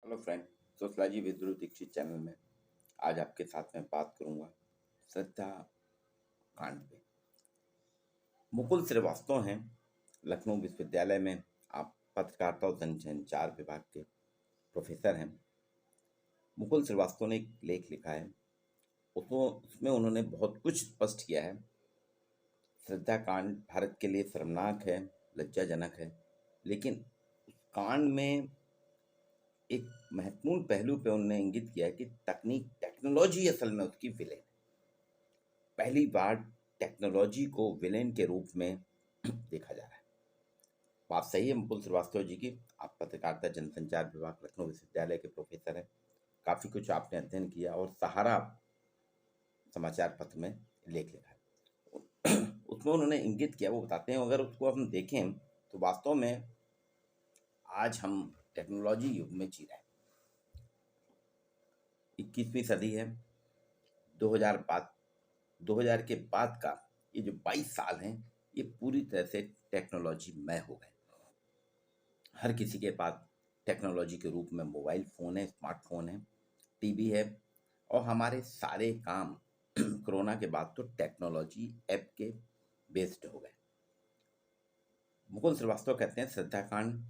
Hello friend. Sociology with Dhruv Dikshit channel में आज आपके साथ में बात करूंगा श्रद्धा कांड पे। मुकुल श्रीवास्तव हैं, लखनऊ विश्वविद्यालय में आप पत्रकारिता और जनसंचार विभाग के प्रोफेसर हैं। मुकुल श्रीवास्तव ने एक लेख लिखा है, उसमें उन्होंने बहुत कुछ स्पष्ट किया है। श्रद्धा कांड भारत के लिए शर्मनाक है, लज्जाजनक है, लेकिन उस कांड में एक महत्वपूर्ण पहलू पे उन्होंने इंगित किया कि टेक्नोलॉजी असल में उसकी विलेन। पहली बार टेक्नोलॉजी को विलेन के रूप में देखा जा रहा है। बात सही है मुकुल श्रीवास्तव जी की। आप पत्रकारिता जनसंचार विभाग लखनऊ विश्वविद्यालय के प्रोफेसर हैं, काफ़ी कुछ आपने अध्ययन किया और सहारा समाचार पत्र में लेख लिखा है। उसमें उन्होंने इंगित किया, वो बताते हैं अगर उसको हम देखें तो वास्तव में आज हम टेक्नोलॉजी युग में जी रहे हैं। 21वीं सदी है। 2000 के बाद का ये जो 22 साल हैं, ये पूरी तरह से टेक्नोलॉजी मय हो गए। हर किसी के पास टेक्नोलॉजी के रूप में मोबाइल फ़ोन है, स्मार्टफोन है, टीवी है, और हमारे सारे काम कोरोना के बाद तो टेक्नोलॉजी ऐप के बेस्ड हो गए। मुकुल श्रीवास्तव कहते हैं श्रद्धाकांड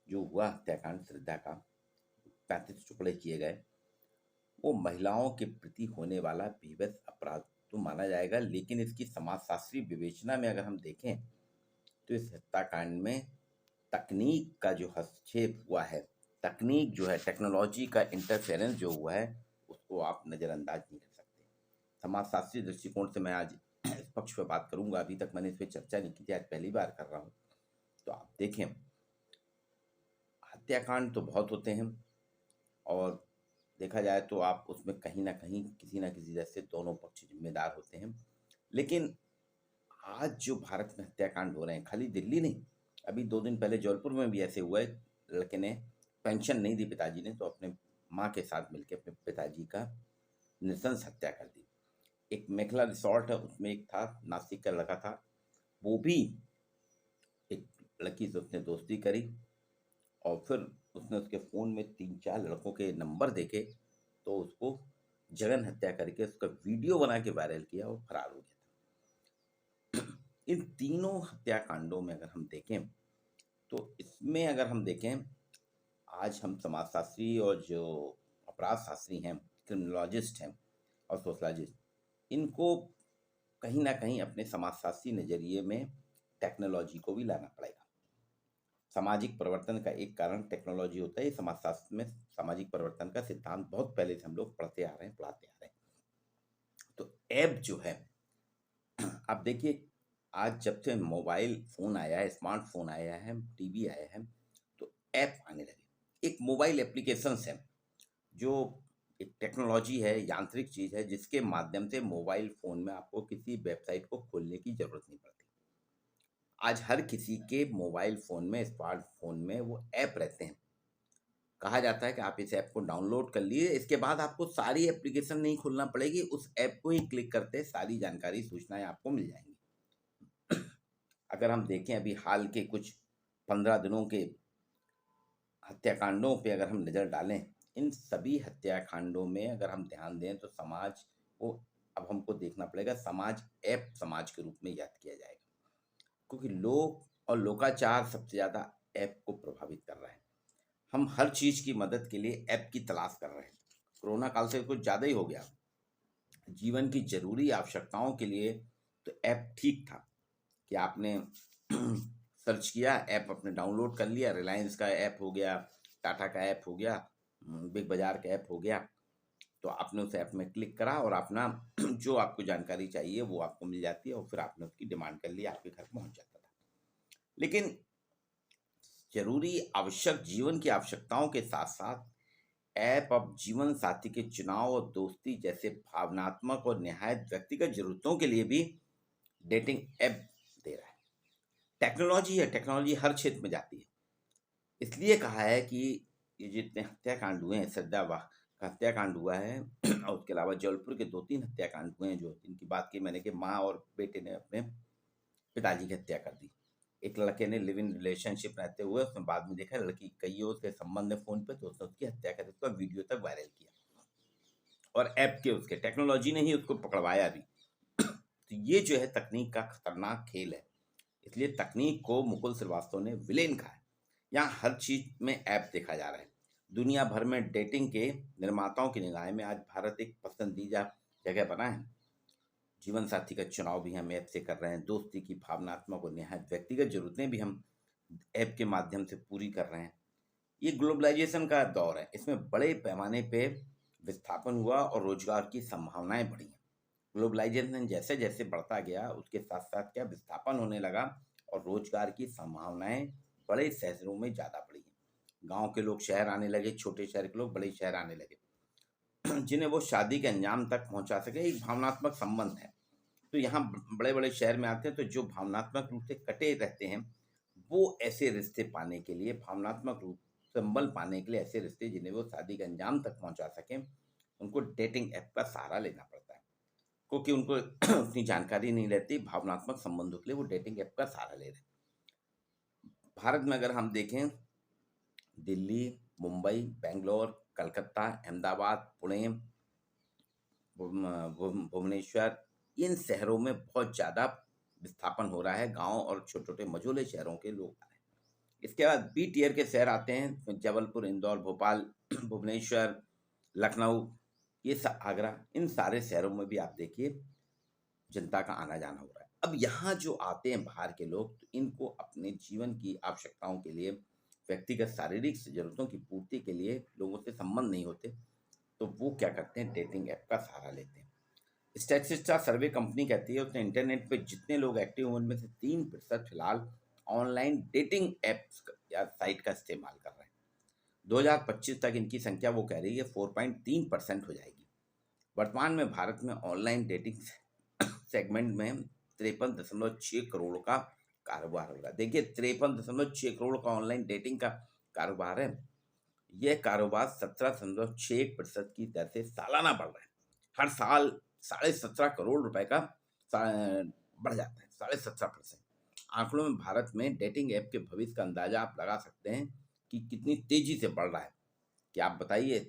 जो हुआ, हत्याकांड श्रद्धा का 35 टुकड़े किए गए, वो महिलाओं के प्रति होने वाला भीभत्स अपराध तो माना जाएगा, लेकिन इसकी समाजशास्त्री विवेचना में अगर हम देखें तो इस हत्याकांड में तकनीक का जो हस्तक्षेप हुआ है, तकनीक जो है, टेक्नोलॉजी का इंटरफेरेंस जो हुआ है, उसको आप नज़रअंदाज नहीं कर सकते। समाजशास्त्री दृष्टिकोण से मैं आज इस पक्ष पर बात करूंगा। अभी तक मैंने इस पर चर्चा नहीं की थी, आज पहली बार कर रहा हूँ। तो आप देखें, हत्याकांड तो बहुत होते हैं और देखा जाए तो आप उसमें कहीं ना कहीं किसी न किसी तरह से दोनों पक्ष जिम्मेदार होते हैं। लेकिन आज जो भारत में हत्याकांड हो रहे हैं, खाली दिल्ली नहीं, अभी 2 दिन पहले जौनपुर में भी ऐसे हुआ है। लड़के ने पेंशन नहीं दी पिताजी ने, तो अपने माँ के साथ मिलकर अपने पिताजी का नृशंस हत्या कर दी। एक मेखला रिसोर्ट है, उसमें एक था, नासिक का लड़का था, वो भी एक लड़की से उसने दोस्ती करी और फिर उसने उसके फ़ोन में 3-4 लड़कों के नंबर देखे, तो उसको जघन्य हत्या करके उसका वीडियो बना के वायरल किया और फरार हो गया था। इन तीनों हत्याकांडों में अगर हम देखें तो इसमें अगर हम देखें, आज हम समाजशास्त्री और जो अपराध शास्त्री हैं, क्रिमिनोलॉजिस्ट हैं और सोशलॉजिस्ट, इनको कहीं ना कहीं अपने समाजशास्त्री नज़रिए में टेक्नोलॉजी को भी लाना पड़ेगा। सामाजिक परिवर्तन का एक कारण टेक्नोलॉजी होता है। समाजशास्त्र में सामाजिक परिवर्तन का सिद्धांत बहुत पहले से हम लोग पढ़ते आ रहे हैं, पढ़ाते आ रहे हैं। तो ऐप जो है, आप देखिए, आज जब से मोबाइल फ़ोन आया है, स्मार्टफोन आया है, टीवी आया है, तो ऐप आने लगे। एक मोबाइल एप्लीकेशंस है जो एक टेक्नोलॉजी है, यांत्रिक चीज़ है, जिसके माध्यम से मोबाइल फ़ोन में आपको किसी वेबसाइट को खोलने की ज़रूरत नहीं पड़ती। आज हर किसी के मोबाइल फ़ोन में, स्मार्टफोन में वो ऐप रहते हैं। कहा जाता है कि आप इस ऐप को डाउनलोड कर लिए, इसके बाद आपको सारी एप्लीकेशन नहीं खोलना पड़ेगी, उस ऐप को ही क्लिक करते सारी जानकारी, सूचनाएं आपको मिल जाएंगी। अगर हम देखें अभी हाल के कुछ 15 दिनों के हत्याकांडों पे अगर हम नज़र डालें, इन सभी हत्याकांडों में अगर हम ध्यान दें तो समाज को अब हमको देखना पड़ेगा, समाज ऐप समाज के रूप में याद किया जाएगा, क्योंकि लोग और लोकाचार सबसे ज़्यादा ऐप को प्रभावित कर रहा है। हम हर चीज़ की मदद के लिए ऐप की तलाश कर रहे हैं। कोरोना काल से कुछ ज़्यादा ही हो गया। जीवन की ज़रूरी आवश्यकताओं के लिए तो ऐप ठीक था कि आपने सर्च किया, ऐप अपने डाउनलोड कर लिया, रिलायंस का ऐप हो गया, टाटा का ऐप हो गया, बिग बाज़ार का ऐप हो गया, तो आपने उस ऐप में क्लिक करा और अपना जो आपको जानकारी चाहिए वो आपको मिल जाती है और फिर आपने उसकी डिमांड कर लिया, आपके घर पहुंच जाता था। लेकिन जरूरी आवश्यक जीवन की आवश्यकताओं के साथ साथ ऐप अब जीवन साथी के चुनाव और दोस्ती जैसे भावनात्मक और निहायत व्यक्तिगत जरूरतों के लिए भी डेटिंग ऐप दे रहा है। टेक्नोलॉजी है, टेक्नोलॉजी हर क्षेत्र में जाती है। इसलिए कहा है कि ये जितने हत्याकांड हुए हैं, श्रद्धा का हत्याकांड हुआ है और उसके अलावा जौनपुर के 2-3 हत्याकांड हुए हैं, जो जिनकी बात की मैंने कि माँ और बेटे ने अपने पिताजी की हत्या कर दी। एक लड़के ने लिव इन रिलेशनशिप रहते हुए उसमें बाद में देखा लड़की कईयों के संबंध में फ़ोन पे, तो उसने उसकी हत्या कर दी, उसका वीडियो तक वायरल किया और ऐप के उसके टेक्नोलॉजी ने ही उसको पकड़वाया भी। तो ये जो है तकनीक का खतरनाक खेल है। इसलिए तकनीक को मुकुल श्रीवास्तव ने विलेन कहा है। यहाँ हर चीज में ऐप देखा जा रहा है। दुनिया भर में डेटिंग के निर्माताओं की निगाह में आज भारत एक पसंदीदा जगह बना है। जीवन साथी का चुनाव भी हम ऐप से कर रहे हैं। दोस्ती की भावनात्मक और निहायत व्यक्तिगत जरूरतें भी हम ऐप के माध्यम से पूरी कर रहे हैं। ये ग्लोबलाइजेशन का दौर है। इसमें बड़े पैमाने पे विस्थापन हुआ और रोजगार की संभावनाएं बढ़ी हैं। ग्लोबलाइजेशन जैसे जैसे बढ़ता गया उसके साथ साथ क्या विस्थापन होने लगा और रोजगार की संभावनाएं बड़े शहरों में ज़्यादा बढ़ी हैं। गांव के लोग शहर आने लगे, छोटे शहर के लोग बड़े शहर आने लगे जिन्हें वो शादी के अंजाम तक पहुंचा सके। एक भावनात्मक संबंध है तो यहाँ बड़े बड़े शहर में आते हैं। तो जो भावनात्मक रूप से कटे रहते हैं वो ऐसे रिश्ते पाने के लिए, भावनात्मक रूप संबल पाने के लिए, ऐसे रिश्ते जिन्हें वो शादी के अंजाम तक पहुंचा सकें, उनको डेटिंग ऐप का सहारा लेना पड़ता है क्योंकि उनको उतनी जानकारी नहीं रहती। भावनात्मक संबंधों के लिए वो डेटिंग ऐप का सहारा ले रहे हैं। भारत में अगर हम देखें, दिल्ली, मुंबई, बेंगलोर, कलकत्ता, अहमदाबाद, पुणे, भुवनेश्वर, इन शहरों में बहुत ज़्यादा विस्थापन हो रहा है। गांव और छोटे छोटे मझोले शहरों के लोग आ रहे हैं। इसके बाद बी टियर के शहर आते हैं, जबलपुर, इंदौर, भोपाल, भुवनेश्वर, लखनऊ, ये आगरा, इन सारे शहरों में भी आप देखिए जनता का आना जाना हो रहा है। अब यहाँ जो आते हैं बाहर के लोग, तो इनको अपने जीवन की आवश्यकताओं के लिए, व्यक्तिगत शारीरिक जरूरतों की पूर्ति के लिए लोगों से संबंध नहीं होते, तो वो क्या करते हैं, डेटिंग ऐप का सहारा लेते हैं। स्टैटिस्टिका सर्वे कंपनी कहती है उसने इंटरनेट पे जितने लोग एक्टिव हैं उनमें से 3% फिलहाल ऑनलाइन डेटिंग एप्स या साइट का इस्तेमाल कर रहे हैं। 2025 तक इनकी संख्या वो कह रही है 4.3% हो जाएगी। वर्तमान में भारत में ऑनलाइन डेटिंग सेगमेंट में 53.6 करोड़ का कारोबार हो रहा है। देखिए 53.6 करोड़ का ऑनलाइन डेटिंग का कारोबार है। यह कारोबार 17.61% की दर से सालाना बढ़ रहा है। हर साल 17.5 करोड़ रुपए का बढ़ जाता है, 17.5%। आंकड़ों में भारत में डेटिंग ऐप के भविष्य का अंदाजा आप लगा सकते हैं कि कितनी तेजी से बढ़ रहा है। कि आप बताइए,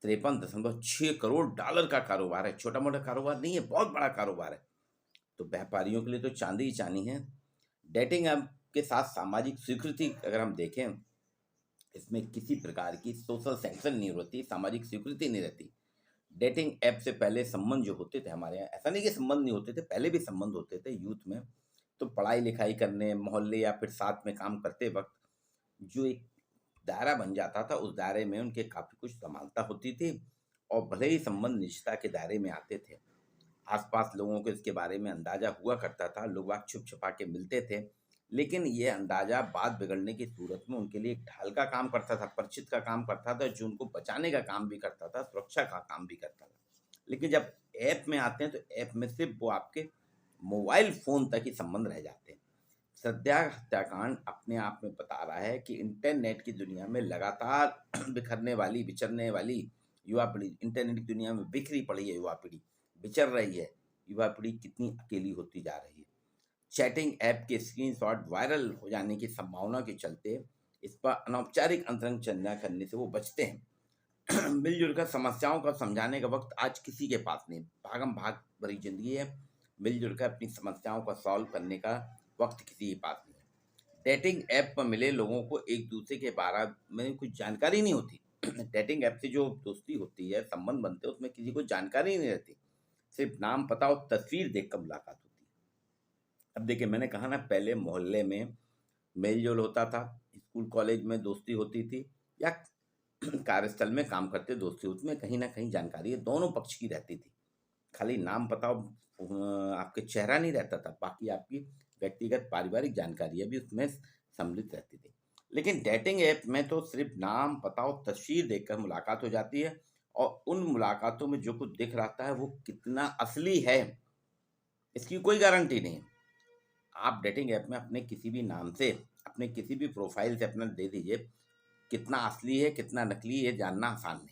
53.6 करोड़ डॉलर का कारोबार है। छोटा मोटा कारोबार नहीं है, बहुत बड़ा कारोबार है। तो व्यापारियों के लिए तो चांदी ही चांदी है। डेटिंग ऐप के साथ सामाजिक स्वीकृति अगर हम देखें, इसमें किसी प्रकार की सोशल सेंक्शन नहीं होती, सामाजिक स्वीकृति नहीं रहती। डेटिंग ऐप से पहले संबंध जो होते थे हमारे यहाँ, ऐसा नहीं कि संबंध नहीं होते थे, पहले भी संबंध होते थे यूथ में। तो पढ़ाई लिखाई करने, मोहल्ले या फिर साथ में काम करते वक्त जो एक दायरा बन जाता था, उस दायरे में उनके काफ़ी कुछ समानता होती थी और भले ही संबंध निजता के दायरे में आते थे, आसपास लोगों को इसके बारे में अंदाजा हुआ करता था, लोग बाग छुप छुपा के मिलते थे, लेकिन ये अंदाजा बात बिगड़ने की सूरत में उनके लिए एक ढाल का काम करता था, परिचित का काम करता था, जो उनको बचाने का काम भी करता था, सुरक्षा का काम भी करता था। लेकिन जब ऐप में आते हैं तो ऐप में सिर्फ वो आपके मोबाइल फोन तक ही संबंध रह जाते हैं। सद्या हत्याकांड अपने आप में बता रहा है कि इंटरनेट की दुनिया में लगातार बिखरने वाली, विचरने वाली युवा पीढ़ी, इंटरनेट की दुनिया में बिखरी पड़ी है युवा पीढ़ी, विचर रही है। युवा पीढ़ी कितनी अकेली होती जा रही है। चैटिंग ऐप के स्क्रीनशॉट वायरल हो जाने की संभावना के चलते इस पर अनौपचारिक अंतरंग चर्चा करने से वो बचते हैं। मिलजुल कर समस्याओं का समझाने का वक्त आज किसी के पास नहीं। भागम भाग भरी जिंदगी है, मिलजुल कर अपनी समस्याओं का सॉल्व करने का वक्त किसी के पास नहीं है। डेटिंग ऐप पर मिले लोगों को एक दूसरे के बारे में कुछ जानकारी नहीं होती। डेटिंग ऐप से जो दोस्ती होती है, संबंध बनते हैं, उसमें किसी को जानकारी नहीं रहती, सिर्फ नाम पता और तस्वीर देखकर मुलाकात होती है। अब देखिए, मैंने कहा ना, पहले मोहल्ले में मेल जोल होता था, स्कूल कॉलेज में दोस्ती होती थी, या कार्यस्थल में काम करते दोस्ती, उसमें कहीं ना कहीं जानकारी दोनों पक्ष की रहती थी। खाली नाम पता आपके चेहरा नहीं रहता था, बाकी आपकी व्यक्तिगत पारिवारिक जानकारियाँ भी उसमें सम्मिलित रहती थी। लेकिन डेटिंग ऐप में तो सिर्फ नाम पता और तस्वीर देखकर मुलाकात हो जाती है, और उन मुलाकातों में जो कुछ दिख रहा है वो कितना असली है इसकी कोई गारंटी नहीं है। आप डेटिंग ऐप में अपने किसी भी नाम से, अपने किसी भी प्रोफाइल से अपना दे दीजिए, कितना असली है कितना नकली है जानना आसान नहीं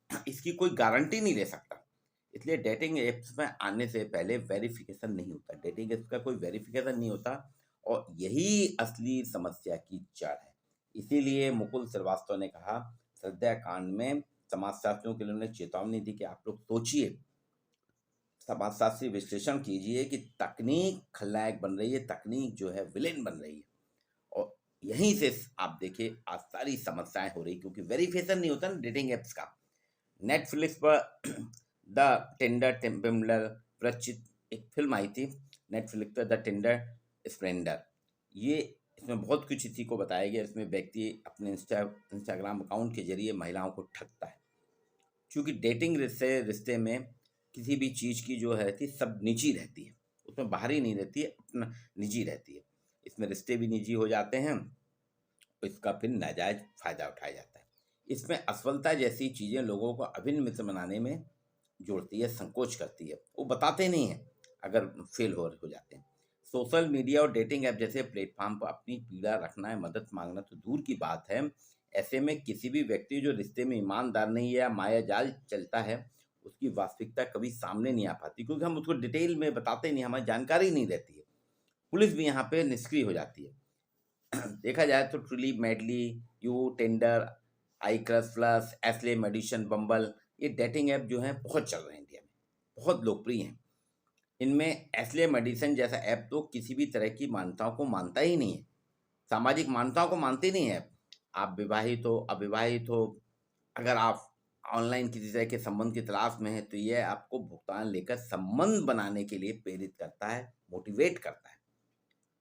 है। इसकी कोई गारंटी नहीं ले सकता। इसलिए डेटिंग ऐप्स में आने से पहले वेरिफिकेशन नहीं होता, डेटिंग ऐप्स का कोई वेरिफिकेशन नहीं होता, और यही असली समस्या की जड़ है। इसीलिए मुकुल श्रीवास्तव ने कहा, श्रद्धा कांड में समाजशास्त्रियों के लिए उन्होंने चेतावनी दी कि आप लोग सोचिए, समाजशास्त्री विश्लेषण कीजिए कि तकनीक खलनायक बन रही है, तकनीक जो है विलेन बन रही है। और यहीं से आप देखिए आज सारी समस्याएं हो रही, क्योंकि वेरिफिकेशन नहीं होता ना डेटिंग एप्स का। नेटफ्लिक्स पर द टेंडर टेम्परल प्रचित एक फिल्म आई थी नेटफ्लिक्स पर, द टेंडर स्प्लेंडर। ये इसमें बहुत कुछ इसी को बताया गया। इसमें व्यक्ति अपने इंस्टाग्राम अकाउंट के जरिए महिलाओं को ठगता है, क्योंकि डेटिंग रिश्ते में किसी भी चीज़ की जो रहती सब निजी रहती है, उसमें बाहरी नहीं रहती है, अपना निजी रहती है। इसमें रिश्ते भी निजी हो जाते हैं, इसका फिर नाजायज फायदा उठाया जाता है। इसमें असफलता जैसी चीज़ें लोगों को अभिन्न मित्र बनाने में जोड़ती है, संकोच करती है, वो बताते नहीं हैं अगर फेल हो जाते हैं। सोशल मीडिया और डेटिंग ऐप जैसे प्लेटफॉर्म पर अपनी पीड़ा रखना है, मदद मांगना तो दूर की बात है। ऐसे में किसी भी व्यक्ति जो रिश्ते में ईमानदार नहीं है या माया जाल चलता है, उसकी वास्तविकता कभी सामने नहीं आ पाती, क्योंकि हम उसको डिटेल में बताते नहीं, हमारी जानकारी नहीं रहती है। पुलिस भी यहाँ पे निष्क्रिय हो जाती है। देखा जाए तो Truly, Madly, you, Tinder, I Crush Plus, Aisle, Madison, Bumble, ये डेटिंग ऐप जो हैं बहुत चल रहे हैं इंडिया में, बहुत लोकप्रिय हैं। इनमें एस्ले मेडिसन जैसा ऐप तो किसी भी तरह की मान्यताओं को मानता ही नहीं है, सामाजिक मान्यताओं को मानते नहीं है। आप विवाहित हो, अविवाहित हो, अगर आप ऑनलाइन किसी तरह के संबंध की तलाश में है, तो यह आपको भुगतान लेकर संबंध बनाने के लिए प्रेरित करता है, मोटिवेट करता है।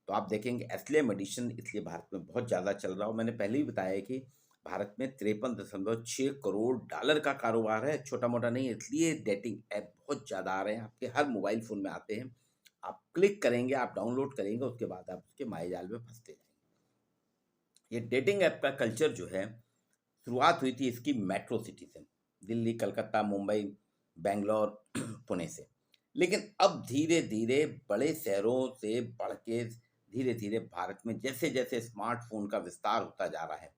तो आप देखेंगे एस्ले मेडिशन इसलिए भारत में बहुत ज़्यादा चल रहा हो। मैंने पहले ही बताया कि भारत में 53.6 करोड़ डॉलर का कारोबार है, छोटा मोटा नहीं है। इसलिए डेटिंग ऐप बहुत ज़्यादा आ रहे हैं, आपके हर मोबाइल फ़ोन में आते हैं। आप क्लिक करेंगे, आप डाउनलोड करेंगे, उसके बाद आप उसके मायाजाल में फंसते जाएंगे। ये डेटिंग ऐप का कल्चर जो है, शुरुआत हुई थी इसकी मेट्रो सिटी से, दिल्ली, कलकत्ता, मुंबई, बेंगलोर, पुणे से। लेकिन अब धीरे धीरे बड़े शहरों से बढ़ के धीरे धीरे भारत में जैसे जैसे स्मार्टफोन का विस्तार होता जा रहा है,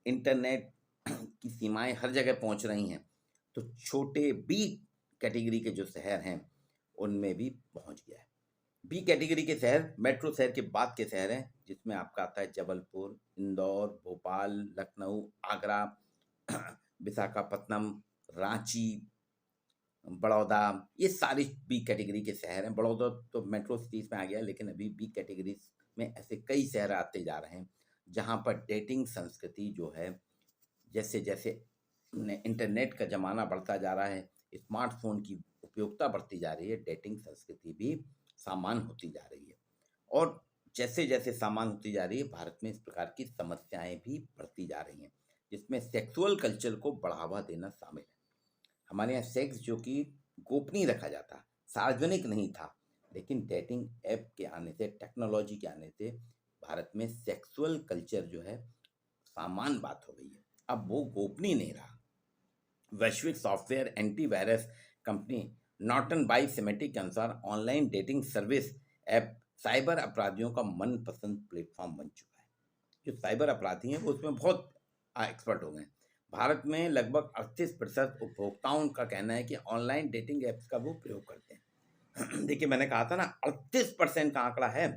इंटरनेट की सीमाएं हर जगह पहुंच रही हैं, तो छोटे बी कैटेगरी के जो शहर हैं उनमें भी पहुंच गया है। बी कैटेगरी के शहर मेट्रो शहर के बाद के शहर हैं, जिसमें आपका आता है जबलपुर, इंदौर, भोपाल, लखनऊ, आगरा, विशाखापत्तनम, रांची, बड़ौदा। ये सारी बी कैटेगरी के शहर हैं। बड़ौदा तो मेट्रो सिटीज में आ गया, लेकिन अभी बी कैटेगरी में ऐसे कई शहर आते जा रहे हैं, जहाँ पर डेटिंग संस्कृति जो है, जैसे जैसे इंटरनेट का ज़माना बढ़ता जा रहा है, स्मार्टफोन की उपयोगिता बढ़ती जा रही है, डेटिंग संस्कृति भी सामान्य होती जा रही है। और जैसे जैसे सामान्य होती जा रही है, भारत में इस प्रकार की समस्याएं भी बढ़ती जा रही हैं, जिसमें सेक्सुअल कल्चर को बढ़ावा देना शामिल है। हमारे यहाँ सेक्स जो कि गोपनीय रखा जाता, सार्वजनिक नहीं था, लेकिन डेटिंग ऐप के आने से, टेक्नोलॉजी के आने से भारत में सेक्सुअल कल्चर जो है सामान्य बात हो गई है। अब वो गोपनीय नहीं रहा। वैश्विक software antivirus company Norton by semantic के अनुसार online dating service app cyber अपराधियों का मनपसंद प्लेटफॉर्म बन चुका है। जो साइबर अपराधी हैं वो उसमें बहुत एक्सपर्ट हो गए हैं। भारत में लगभग 38% उपभोक्ताओं का कहना है कि ऑनलाइन डेटिंग ऐप्स का वो प्रयोग करते हैं। देखिए, मैंने कहा था ना 38% का आंकड़ा है।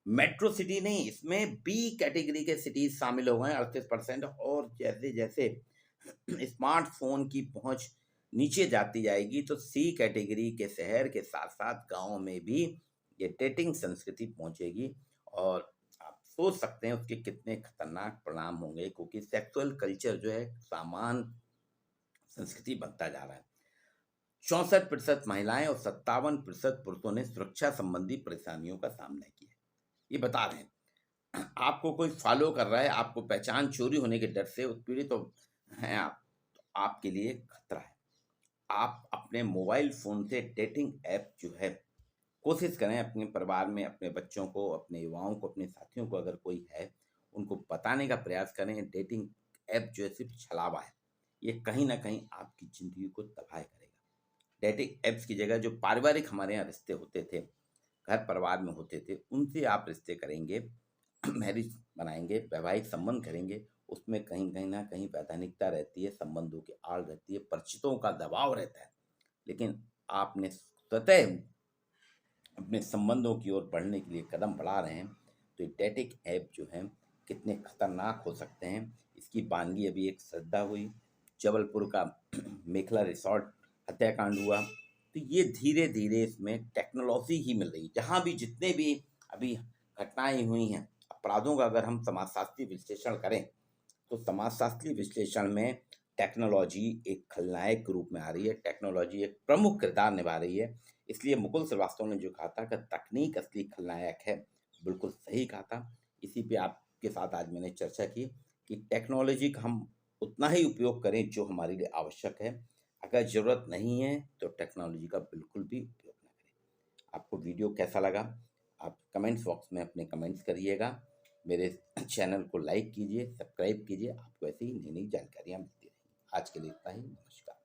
मेट्रो सिटी नहीं, इसमें बी कैटेगरी के सिटीज शामिल हो गए 38%। और जैसे जैसे स्मार्टफोन की पहुंच नीचे जाती जाएगी, तो सी कैटेगरी के शहर के साथ साथ गांव में भी ये डेटिंग संस्कृति पहुंचेगी। और आप सोच सकते हैं उसके कितने खतरनाक परिणाम होंगे, क्योंकि सेक्सुअल कल्चर जो है सामान्य संस्कृति बनता जा रहा है। 64% महिलाएं और 57% पुरुषों ने सुरक्षा संबंधी परेशानियों का सामना किया। ये बता रहे हैं, आपको कोई फॉलो कर रहा है, आपको पहचान चोरी होने के डर से उत्पीड़ित तो हैं आप, तो आपके लिए खतरा है। आप अपने मोबाइल फ़ोन से डेटिंग ऐप जो है, कोशिश करें अपने परिवार में अपने बच्चों को, अपने युवाओं को, अपने साथियों को अगर कोई है, उनको बताने का प्रयास करें। डेटिंग ऐप जो है सिर्फ छलावा है, ये कहीं ना कहीं आपकी ज़िंदगी को तबाह करेगा। डेटिंग ऐप्स की जगह जो पारिवारिक हमारे यहाँ रिश्ते होते थे, घर परिवार में होते थे, उनसे आप रिश्ते करेंगे, मैरिज बनाएंगे, वैवाहिक संबंध करेंगे, उसमें कहीं कहीं ना कहीं वैधानिकता रहती है, संबंधों की आड़ रहती है, परिचितों का दबाव रहता है। लेकिन आपने स्वतः अपने संबंधों की ओर बढ़ने के लिए कदम बढ़ा रहे हैं, तो ये डेटिक ऐप जो हैं कितने खतरनाक हो सकते हैं, इसकी बानगी अभी एक श्रद्धा हुई, जबलपुर का मेखला रिसॉर्ट हत्याकांड हुआ। तो ये धीरे-धीरे इसमें टेक्नोलॉज़ी ही मिल रही है। जहाँ भी जितने भी अभी घटनाएँ हुई हैं, अपराधों का अगर हम समाजशास्त्रीय विश्लेषण करें, तो समाजशास्त्रीय विश्लेषण में टेक्नोलॉजी एक खलनायक के रूप में आ रही है, टेक्नोलॉजी एक प्रमुख किरदार निभा रही है। इसलिए मुकुल श्रीवास्तव ने जो कहा था कि तकनीक असली खलनायक है, बिल्कुल सही कहा था। इसी पे आपके साथ आज मैंने चर्चा की कि टेक्नोलॉजी का हम उतना ही उपयोग करें जो हमारे लिए आवश्यक है। अगर ज़रूरत नहीं है, तो टेक्नोलॉजी का बिल्कुल भी उपयोग ना करें। आपको वीडियो कैसा लगा? आप कमेंट्स बॉक्स में अपने कमेंट्स करिएगा। मेरे चैनल को लाइक कीजिए, सब्सक्राइब कीजिए। आपको ऐसी ही नई-नई जानकारियाँ मिलती रहेंगी। आज के लिए इतना ही। नमस्कार।